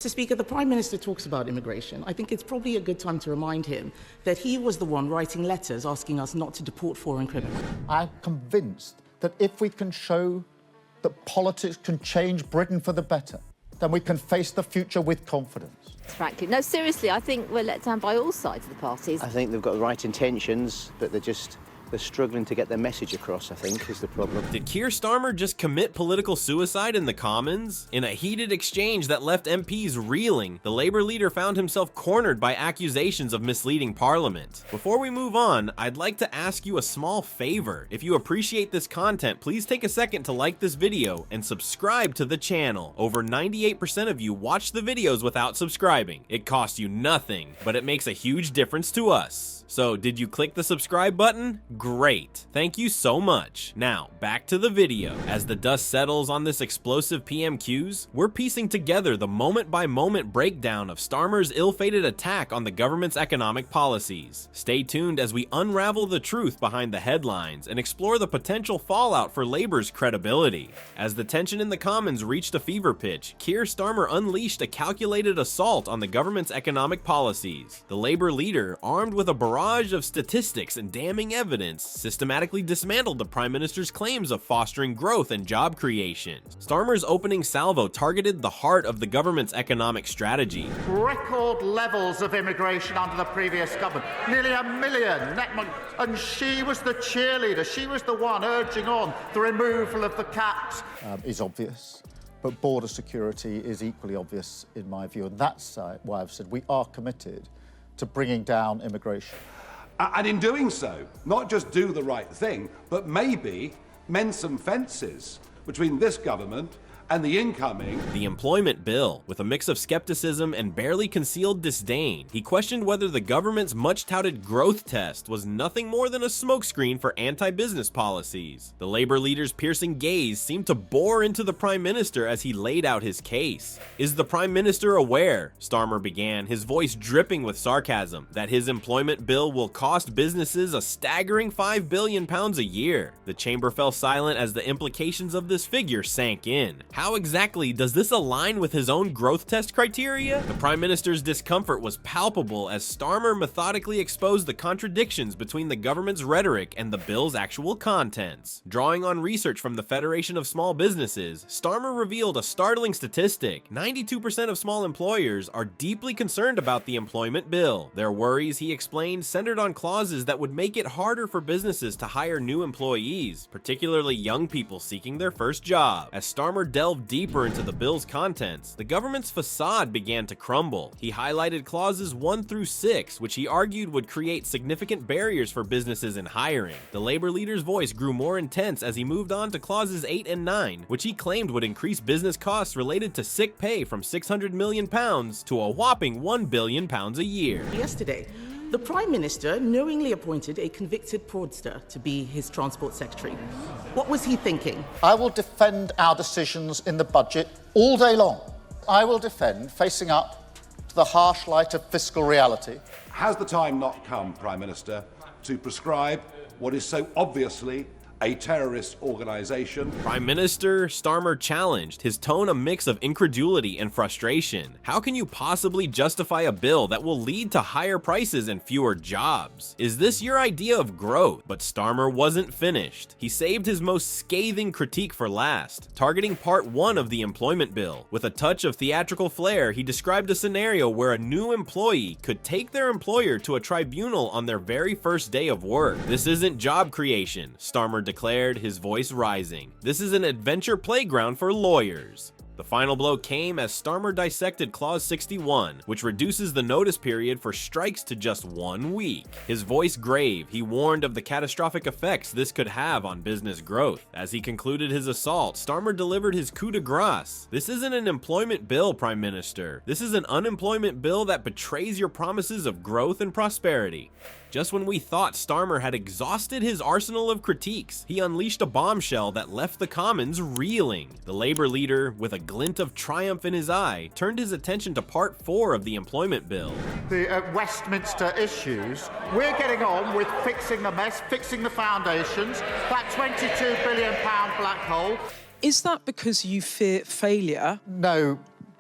Mr. Speaker, the Prime Minister talks about immigration. I think it's probably a good time to remind him that he was the one writing letters asking us not to deport foreign criminals. I'm convinced that if we can show that politics can change Britain for the better, then we can face the future with confidence. Frankly, no, seriously, I think we're let down by all sides of the parties. I think they've got the right intentions, but they're struggling to get their message across, I think, is the problem. Did Keir Starmer just commit political suicide in the Commons? In a heated exchange that left MPs reeling, the Labour leader found himself cornered by accusations of misleading Parliament. Before we move on, I'd like to ask you a small favor. If you appreciate this content, please take a second to like this video and subscribe to the channel. Over 98% of you watch the videos without subscribing. It costs you nothing, but it makes a huge difference to us. So, did you click the subscribe button? Great. Thank you so much. Now, back to the video. As the dust settles on this explosive PMQs, we're piecing together the moment-by-moment breakdown of Starmer's ill-fated attack on the government's economic policies. Stay tuned as we unravel the truth behind the headlines and explore the potential fallout for Labour's credibility. As the tension in the Commons reached a fever pitch, Keir Starmer unleashed a calculated assault on the government's economic policies. The Labour leader, armed with a barrage of statistics and damning evidence, systematically dismantled the Prime Minister's claims of fostering growth and job creation. Starmer's opening salvo targeted the heart of the government's economic strategy. Record levels of immigration under the previous government, nearly 1 million, and she was the cheerleader, she was the one urging on the removal of the caps. Is obvious, but border security is equally obvious in my view, and that's why I've said we are committed to bringing down immigration. And in doing so, not just do the right thing, but maybe mend some fences between this government and the incoming. The employment bill, with a mix of skepticism and barely concealed disdain. He questioned whether the government's much-touted growth test was nothing more than a smokescreen for anti-business policies. The Labour leader's piercing gaze seemed to bore into the Prime Minister as he laid out his case. Is the Prime Minister aware, Starmer began, his voice dripping with sarcasm, that his employment bill will cost businesses a staggering £5 billion a year? The chamber fell silent as the implications of this figure sank in. How exactly does this align with his own growth test criteria? The Prime Minister's discomfort was palpable as Starmer methodically exposed the contradictions between the government's rhetoric and the bill's actual contents. Drawing on research from the Federation of Small Businesses, Starmer revealed a startling statistic. 92% of small employers are deeply concerned about the employment bill. Their worries, he explained, centered on clauses that would make it harder for businesses to hire new employees, particularly young people seeking their first job. As Starmer delved deeper into the bill's contents, the government's facade began to crumble. He highlighted clauses 1 through 6, which he argued would create significant barriers for businesses in hiring. The Labour leader's voice grew more intense as he moved on to clauses 8 and 9, which he claimed would increase business costs related to sick pay from £600 million to a whopping £1 billion a year. Yesterday, the Prime Minister knowingly appointed a convicted fraudster to be his Transport Secretary. What was he thinking? I will defend our decisions in the budget all day long. I will defend facing up to the harsh light of fiscal reality. Has the time not come, Prime Minister, to prescribe what is so obviously a terrorist organisation? Prime Minister Starmer challenged, his tone a mix of incredulity and frustration. How can you possibly justify a bill that will lead to higher prices and fewer jobs? Is this your idea of growth? But Starmer wasn't finished. He saved his most scathing critique for last, targeting part 1 of the employment bill. With a touch of theatrical flair, he described a scenario where a new employee could take their employer to a tribunal on their very first day of work. This isn't job creation, Starmer declared, his voice rising. This is an adventure playground for lawyers. The final blow came as Starmer dissected Clause 61, which reduces the notice period for strikes to just 1 week. His voice grave, he warned of the catastrophic effects this could have on business growth. As he concluded his assault, Starmer delivered his coup de grace. This isn't an employment bill, Prime Minister. This is an unemployment bill that betrays your promises of growth and prosperity. Just when we thought Starmer had exhausted his arsenal of critiques, he unleashed a bombshell that left the Commons reeling. The Labour leader, with a glint of triumph in his eye, turned his attention to Part 4 of the employment bill. The Westminster issues, we're getting on with fixing the mess, fixing the foundations, that £22 billion black hole. Is that because you fear failure? No,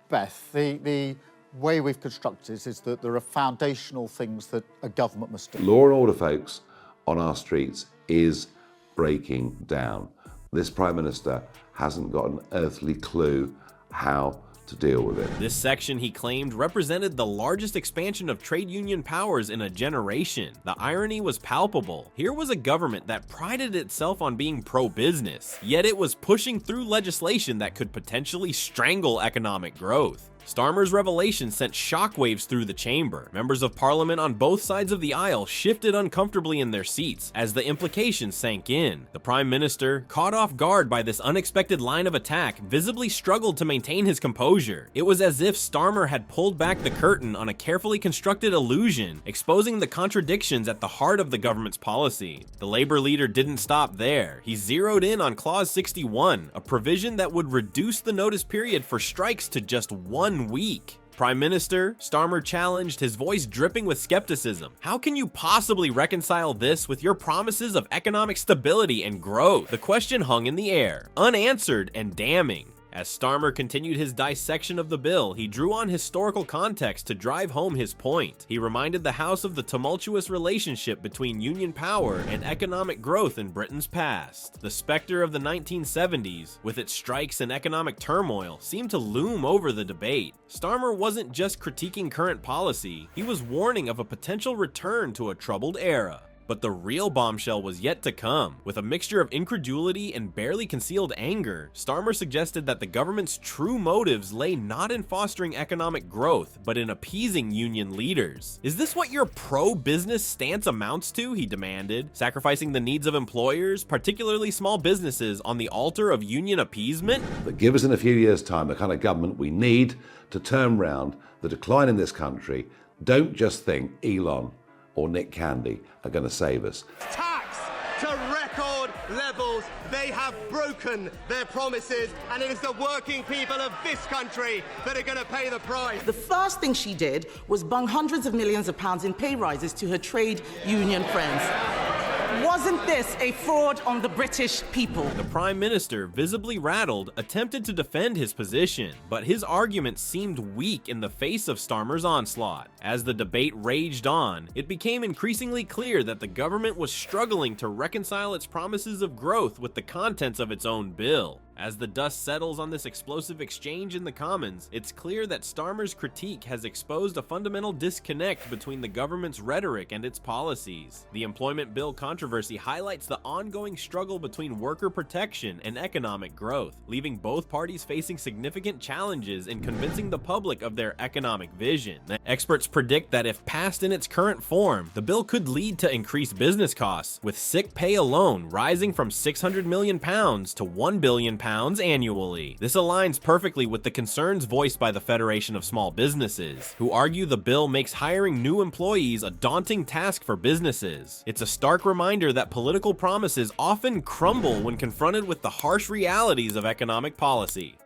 Beth, the way we've constructed it is that there are foundational things that a government must do. Law and order, folks, on our streets is breaking down. This Prime Minister hasn't got an earthly clue how to deal with it. This section, he claimed, represented the largest expansion of trade union powers in a generation. The irony was palpable. Here was a government that prided itself on being pro-business, yet it was pushing through legislation that could potentially strangle economic growth. Starmer's revelation sent shockwaves through the chamber. Members of parliament on both sides of the aisle shifted uncomfortably in their seats as the implications sank in. The Prime Minister, caught off guard by this unexpected line of attack, visibly struggled to maintain his composure. It was as if Starmer had pulled back the curtain on a carefully constructed illusion, exposing the contradictions at the heart of the government's policy. The Labour leader didn't stop there. He zeroed in on Clause 61, a provision that would reduce the notice period for strikes to just 1 week. Prime Minister, Starmer challenged, his voice dripping with skepticism. How can you possibly reconcile this with your promises of economic stability and growth? The question hung in the air, unanswered and damning. As Starmer continued his dissection of the bill, he drew on historical context to drive home his point. He reminded the House of the tumultuous relationship between union power and economic growth in Britain's past. The specter of the 1970s, with its strikes and economic turmoil, seemed to loom over the debate. Starmer wasn't just critiquing current policy, he was warning of a potential return to a troubled era. But the real bombshell was yet to come. With a mixture of incredulity and barely concealed anger, Starmer suggested that the government's true motives lay not in fostering economic growth, but in appeasing union leaders. Is this what your pro-business stance amounts to? He demanded, sacrificing the needs of employers, particularly small businesses, on the altar of union appeasement? But give us in a few years' time the kind of government we need to turn round the decline in this country. Don't just think Elon or Nick Candy are going to save us. Tax to record levels. They have broken their promises, and it is the working people of this country that are going to pay the price. The first thing she did was bung hundreds of millions of pounds in pay rises to her trade union friends. Wasn't this a fraud on the British people? The Prime Minister, visibly rattled, attempted to defend his position, but his argument seemed weak in the face of Starmer's onslaught. As the debate raged on, it became increasingly clear that the government was struggling to reconcile its promises of growth with the contents of its own bill. As the dust settles on this explosive exchange in the Commons, it's clear that Starmer's critique has exposed a fundamental disconnect between the government's rhetoric and its policies. The employment bill controversy highlights the ongoing struggle between worker protection and economic growth, leaving both parties facing significant challenges in convincing the public of their economic vision. Experts predict that if passed in its current form, the bill could lead to increased business costs, with sick pay alone rising from £600 million to £1 billion annually. This aligns perfectly with the concerns voiced by the Federation of Small Businesses, who argue the bill makes hiring new employees a daunting task for businesses. It's a stark reminder that political promises often crumble when confronted with the harsh realities of economic policy.